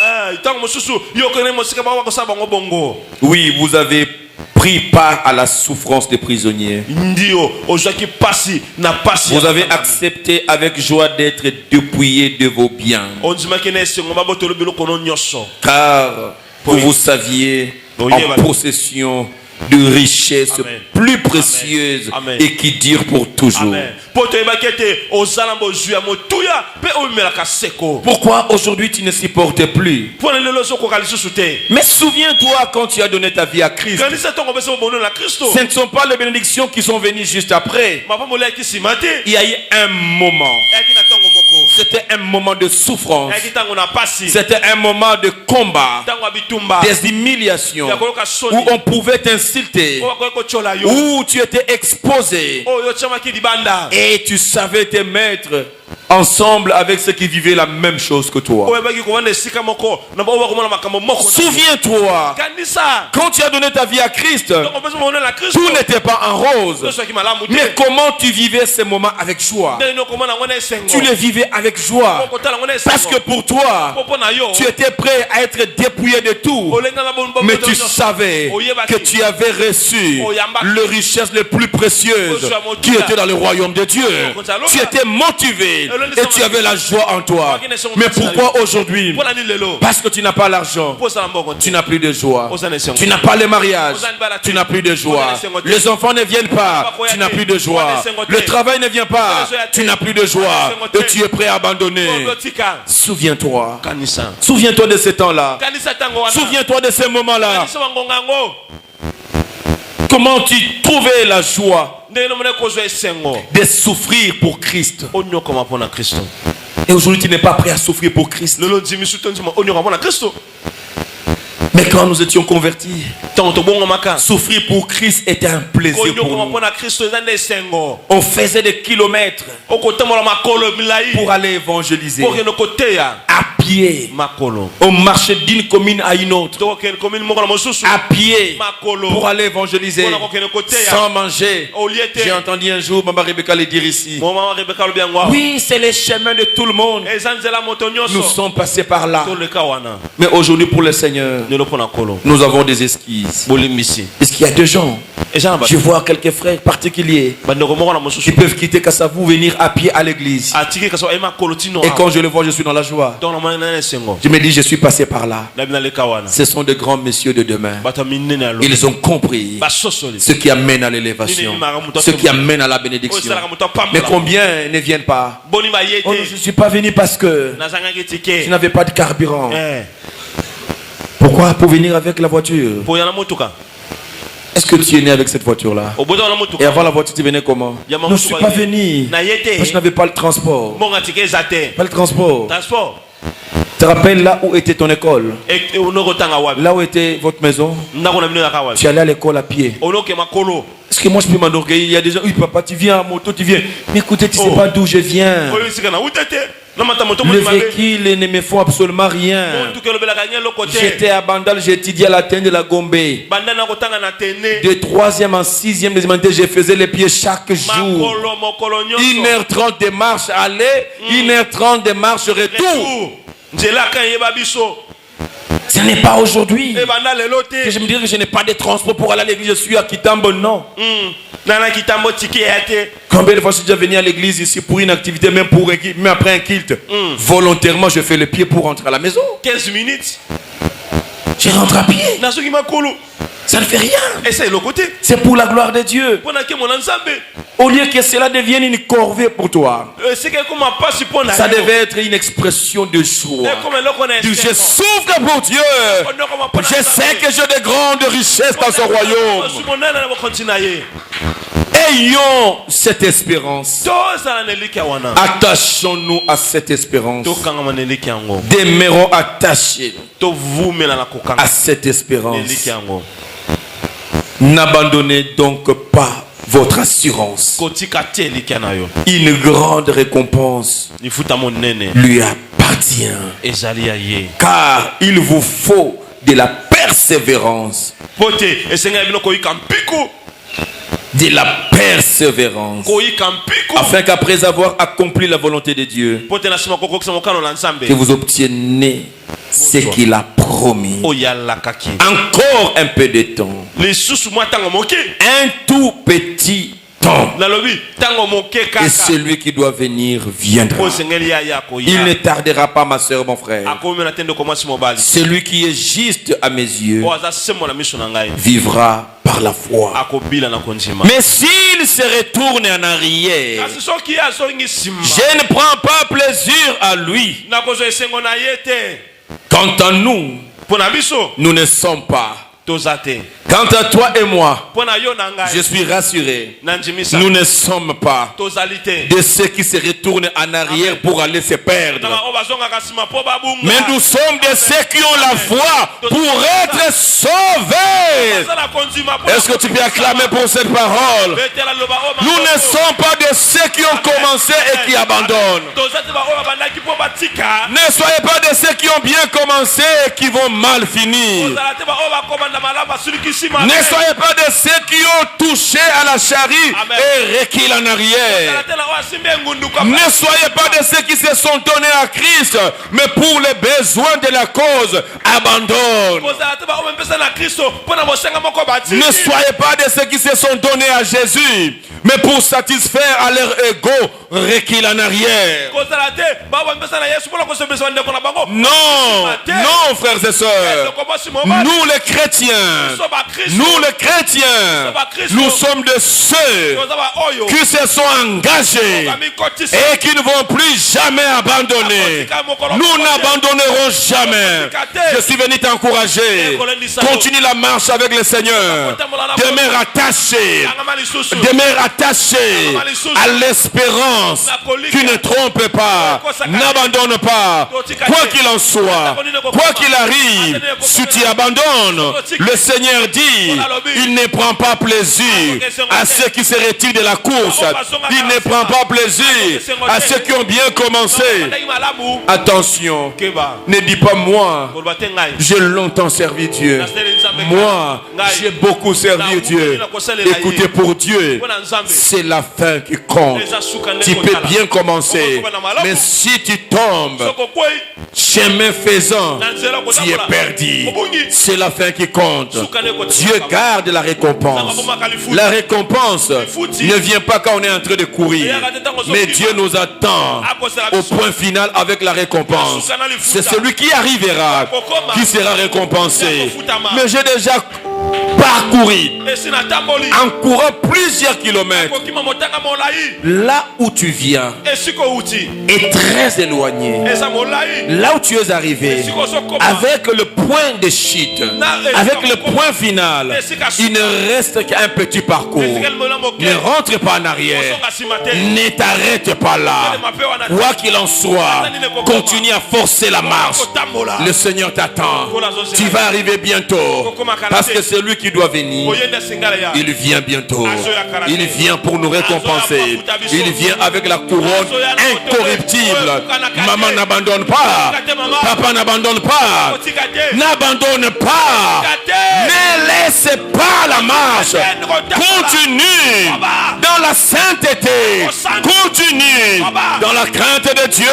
Oui, vous avez pris part à la souffrance des prisonniers. Vous avez accepté avec joie d'être dépouillé de vos biens. Car vous saviez en possession de richesses plus précieuses et qui durent pour toujours. Pourquoi aujourd'hui tu ne supportes plus? Mais souviens-toi quand tu as donné ta vie à Christ. Ce ne sont pas les bénédictions qui sont venues juste après. Il y a eu un moment. C'était un moment de souffrance. C'était un moment de combat, des humiliations, où on pouvait t'insulter, où tu étais exposé et tu savais te mettre ensemble avec ceux qui vivaient la même chose que toi. Souviens-toi, quand tu as donné ta vie à Christ, tout n'était pas en rose. Mais comment tu vivais ces moments avec joie? Tu les vivais avec joie. Parce que pour toi, tu étais prêt à être dépouillé de tout. Mais tu savais que tu avais reçu les richesses les plus précieuses qui étaient dans le royaume de Dieu. Tu étais motivé et tu avais la joie en toi. Mais pourquoi aujourd'hui? Parce que tu n'as pas l'argent, tu n'as plus de joie. Tu n'as pas le mariage, tu n'as plus de joie. Les enfants ne viennent pas, tu n'as plus de joie. Le travail ne vient pas, tu n'as plus de joie. Et tu es prêt à abandonner. Souviens-toi. Souviens-toi de ce temps-là. Souviens-toi de ces moments-là. Comment tu trouvais la joie de souffrir pour Christ. Et aujourd'hui, tu n'es pas prêt à souffrir pour Christ. Mais quand nous étions convertis, souffrir pour Christ était un plaisir pour nous. On faisait des kilomètres pour aller évangéliser. À pied. On marchait d'une commune à une autre. À pied pour aller évangéliser. Sans manger. J'ai entendu un jour Maman Rebecca le dire ici. Oui, c'est les chemins de tout le monde. Nous sommes passés par là. Mais aujourd'hui, pour le Seigneur, nous avons des esquisses. Est-ce qu'il y a des gens? Je vois quelques frères particuliers qui peuvent quitter Kassavou, venir à pied à l'église. Et quand je le vois, je suis dans la joie. Je me dis, je suis passé par là. Ce sont de grands messieurs de demain. Ils ont compris ce qui amène à l'élévation, ce qui amène à la bénédiction. Mais combien ne viennent pas? Oh, je ne suis pas venu parce que je n'avais pas de carburant. Pourquoi? Pour venir avec la voiture. Est-ce que tu es né avec cette voiture-là? Et avant la voiture, tu venais comment? Non, je ne suis pas venu. Parce que je n'avais pas le transport. Pas le transport. Tu te rappelles là où était ton école? Là où était votre maison? Tu allais à l'école à pied. Est-ce que moi je peux m'enorgueillir? Il y a des gens, oui papa, tu viens à moto, tu viens. Mais écoutez, tu ne sais pas d'où je viens. Le véhicule ne me faut absolument rien. J'étais à Bandal, j'ai étudié à la TN de la Gombe. De 3e en 6e des humanitaires, je faisais les pieds chaque jour. 1h30 de marche aller, 1h30 de marche retour. Ce n'est pas aujourd'hui que je me dirais que je n'ai pas de transport pour aller à l'église. Je suis à Kitambo, non. Combien de fois je suis déjà venu à l'église ici pour une activité, même après un culte? Volontairement, je fais le pied pour rentrer à la maison. 15 minutes. Je rentre à pied. Ça ne fait rien. C'est pour la gloire de Dieu. Au lieu que cela devienne une corvée pour toi, ça devait être une expression de joie. Je souffre pour Dieu. Je sais que j'ai de grandes richesses dans son royaume. Ayons cette espérance. Attachons-nous à cette espérance. Demeurons attachés à cette espérance. N'abandonnez donc pas votre assurance. Une grande récompense lui appartient. Car il vous faut de la persévérance. De la persévérance, afin qu'après avoir accompli la volonté de Dieu, que vous obteniez ce qu'il a promis. Encore un peu de temps, un tout petit temps, et celui qui doit venir viendra. Il ne tardera pas, ma soeur, mon frère. Celui qui est juste à mes yeux vivra par la foi. Mais s'il se retourne en arrière, je ne prends pas plaisir à lui. Quant à nous, nous ne sommes pas. Quant à toi et moi, je suis rassuré. Nous ne sommes pas de ceux qui se retournent en arrière pour aller se perdre. Mais nous sommes de ceux qui ont la foi pour être sauvés. Est-ce que tu peux acclamer pour cette parole? Nous ne sommes pas de ceux qui ont commencé et qui abandonnent. Ne soyez pas de ceux qui ont bien commencé et qui vont mal finir. Ne soyez pas de ceux qui ont touché à la charrue et reculent en arrière. Ne soyez pas de ceux qui se sont donnés à Christ, mais pour les besoins de la cause, abandonnent. Ne soyez pas de ceux qui se sont donnés à Jésus, mais pour satisfaire à leur ego, recule en arrière. Non, frères et sœurs. Nous les chrétiens, nous sommes de ceux qui se sont engagés et qui ne vont plus jamais abandonner. Nous n'abandonnerons jamais. Je suis venu t'encourager. Continue la marche avec le Seigneur. Demeure attaché à l'espérance qui ne trompe pas. N'abandonne pas. Quoi qu'il en soit, quoi qu'il arrive, si tu abandonnes, le Seigneur dit, il ne prend pas plaisir à ceux qui se retirent de la course. Il ne prend pas plaisir à ceux qui ont bien commencé. Attention, ne dis pas moi, j'ai longtemps servi Dieu. Moi, j'ai beaucoup servi Dieu. Écoutez, pour Dieu, c'est la fin qui compte. Tu peux bien commencer, mais si tu tombes, chemin faisant, tu es perdu. C'est la fin qui compte. Dieu garde la récompense. La récompense ne vient pas quand on est en train de courir, mais Dieu nous attend au point final avec la récompense. C'est celui qui arrivera qui sera récompensé. Mais j'ai déjà parcouru en courant plusieurs kilomètres. Là où tu viens est très éloigné. Là où tu es arrivé, avec le point de chute, avec le point final, il ne reste qu'un petit parcours. Ne rentre pas en arrière. Ne t'arrête pas là. Quoi qu'il en soit, continue à forcer la marche. Le Seigneur t'attend. Tu vas arriver bientôt. Parce que c'est lui qui doit venir. Il vient bientôt. Il vient pour nous récompenser. Il vient avec la couronne incorruptible. Maman n'abandonne pas. Papa n'abandonne pas. N'abandonne pas. Ne laisse pas la marche. Continue dans la sainteté. Continue dans la crainte de Dieu.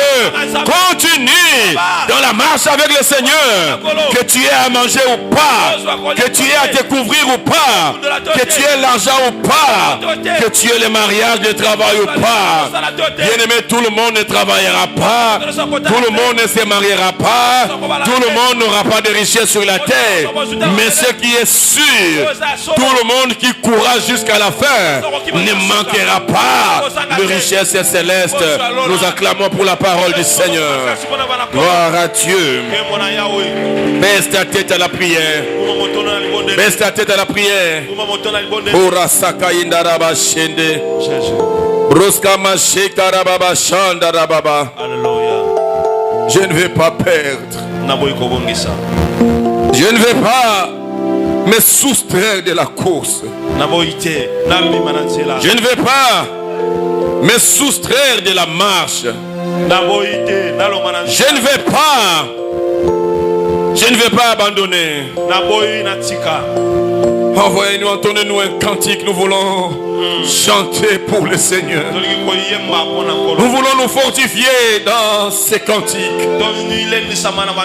Continue dans la marche avec le Seigneur. Que tu aies à manger ou pas, que tu aies à te couvrir ou pas, que tu aies l'argent ou pas, que tu aies le mariage, le travail ou pas. Bien aimé, tout le monde ne travaillera pas, tout le monde ne se mariera pas, tout le monde n'aura pas de richesse sur la terre. Mais ce qui est sûr, tout le monde qui courra jusqu'à la fin ne manquera pas de richesse céleste. Nous acclamons pour la parole du Seigneur. Gloire à Dieu. Baisse ta tête à la prière. Baisse ta tête à la prière. Je ne vais pas perdre. Je ne vais pas me soustraire de la course. Je ne vais pas me soustraire de la marche. Je ne vais pas abandonner. Envoyez-nous, entendez-nous un cantique. Nous voulons chanter pour le Seigneur. Nous voulons nous fortifier dans ces cantiques.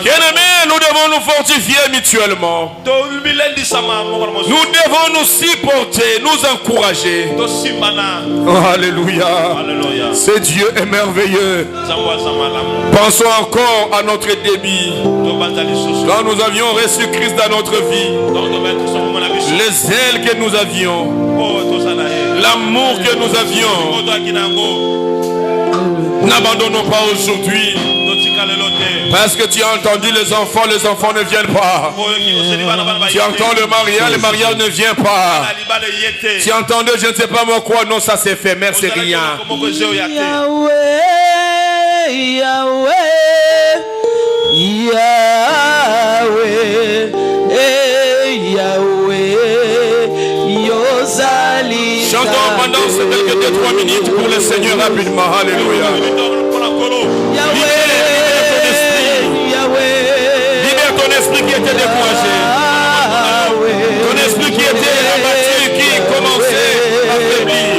Bien-aimés, nous devons nous fortifier mutuellement. Nous devons nous supporter, nous encourager. Alléluia. Ce Dieu est merveilleux. Pensons encore à notre début. Quand nous avions reçu Christ dans notre vie, les ailes que nous avions, l'amour que nous avions, n'abandonnons pas aujourd'hui. Parce que tu as entendu les enfants ne viennent pas. Tu entends le mariage ne vient pas. Tu entendais je ne sais pas moi quoi, non ça c'est éphémère, c'est rien. Yahweh, Yahweh, Yahweh, Yahweh, Yozali. Chantons pendant ces quelques 2-3 minutes pour le Seigneur rapidement. Alléluia. Libère ton esprit qui était découragé. Ton esprit qui était abattu, qui commençait à faiblir.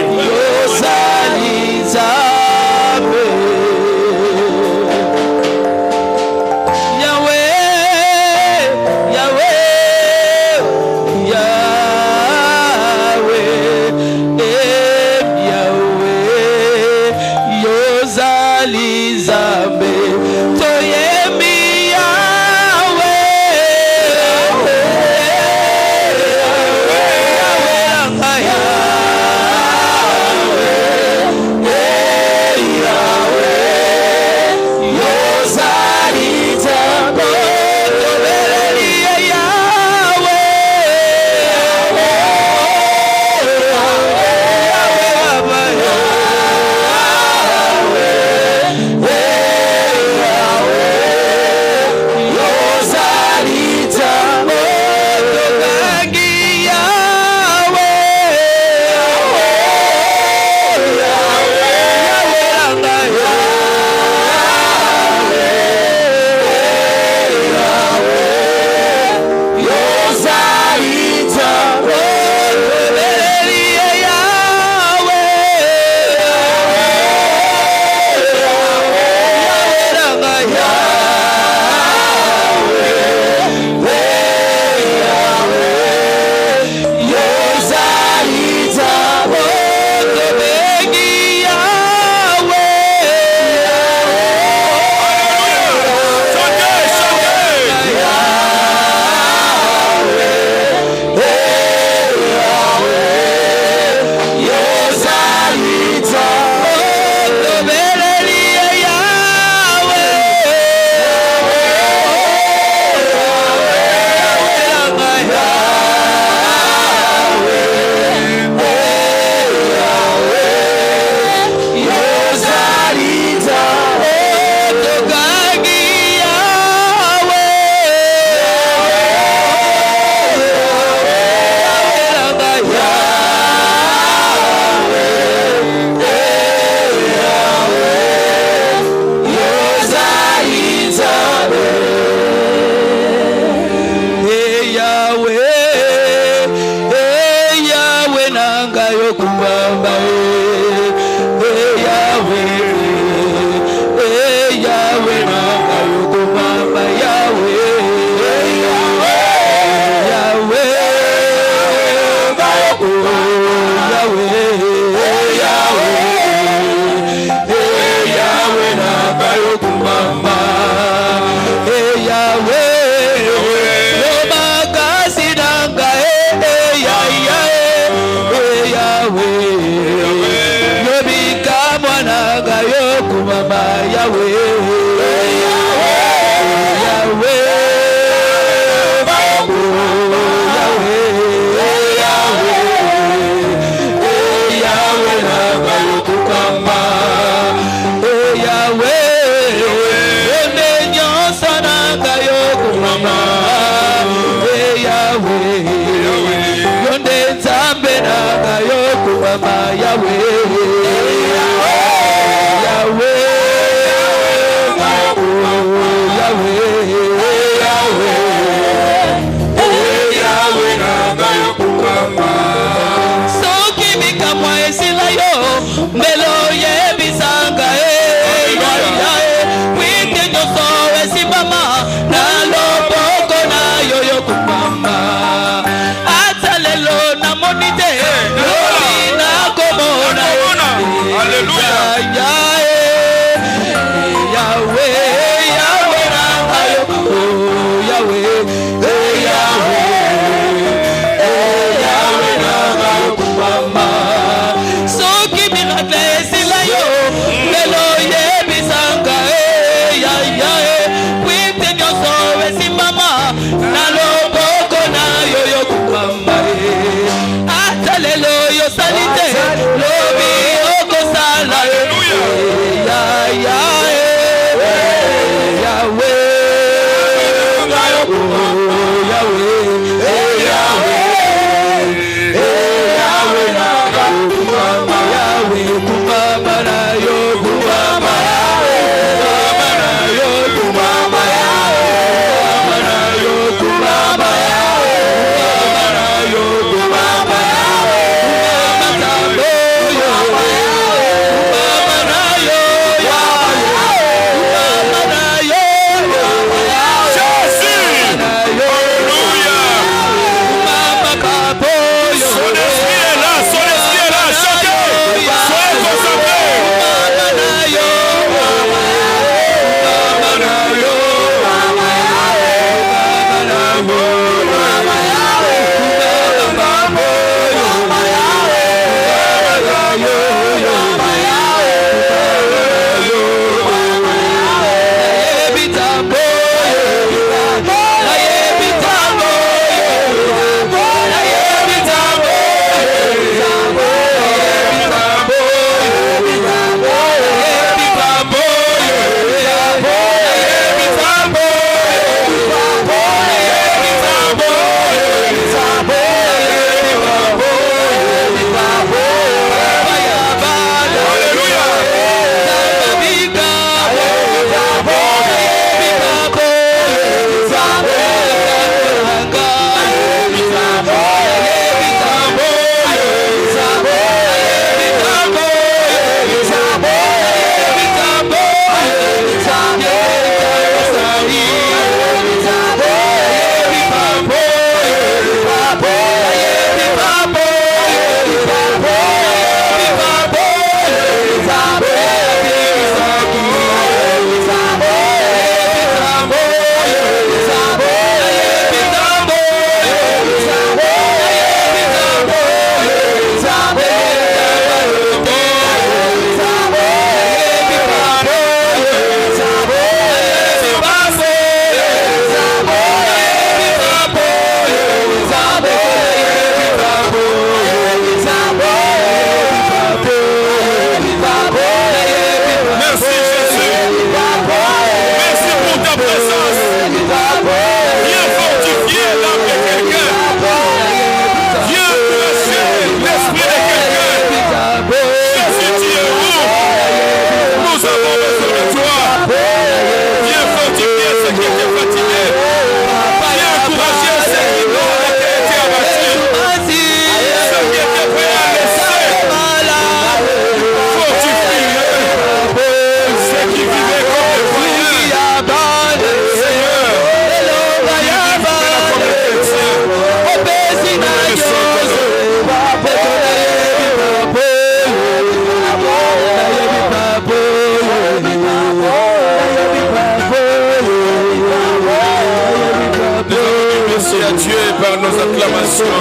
acclamations,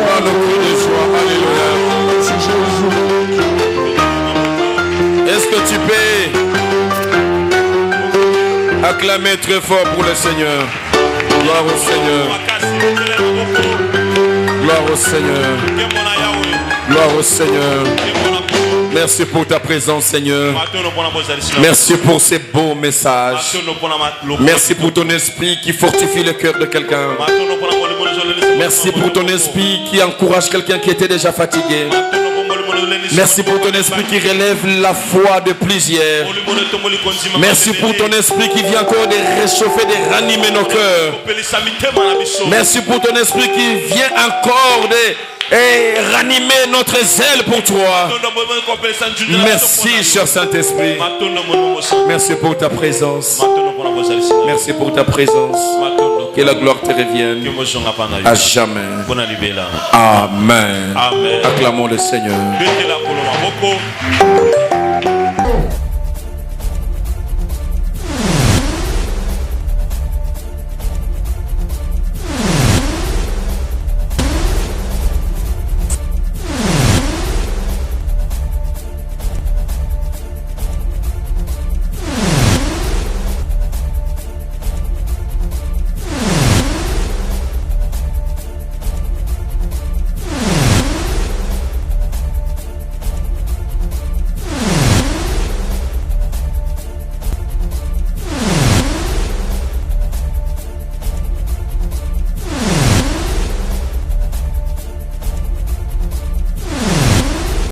par le cri de joie. Alléluia. Est-ce que tu peux acclamer très fort pour le Seigneur? Gloire au Seigneur. Gloire au Seigneur. Gloire au Seigneur. Merci pour ta présence, Seigneur. Merci pour ces beaux messages. Merci pour ton esprit qui fortifie le cœur de quelqu'un. Merci pour ton esprit qui encourage quelqu'un qui était déjà fatigué. Merci pour ton esprit qui relève la foi de plusieurs. Merci pour ton esprit qui vient encore de réchauffer, de ranimer nos cœurs. Merci pour ton esprit qui vient encore de ranimer notre zèle pour toi. Merci, cher Saint-Esprit. Merci pour ta présence. Merci pour ta présence. Que la gloire te revienne à jamais. Amen. Acclamons le Seigneur.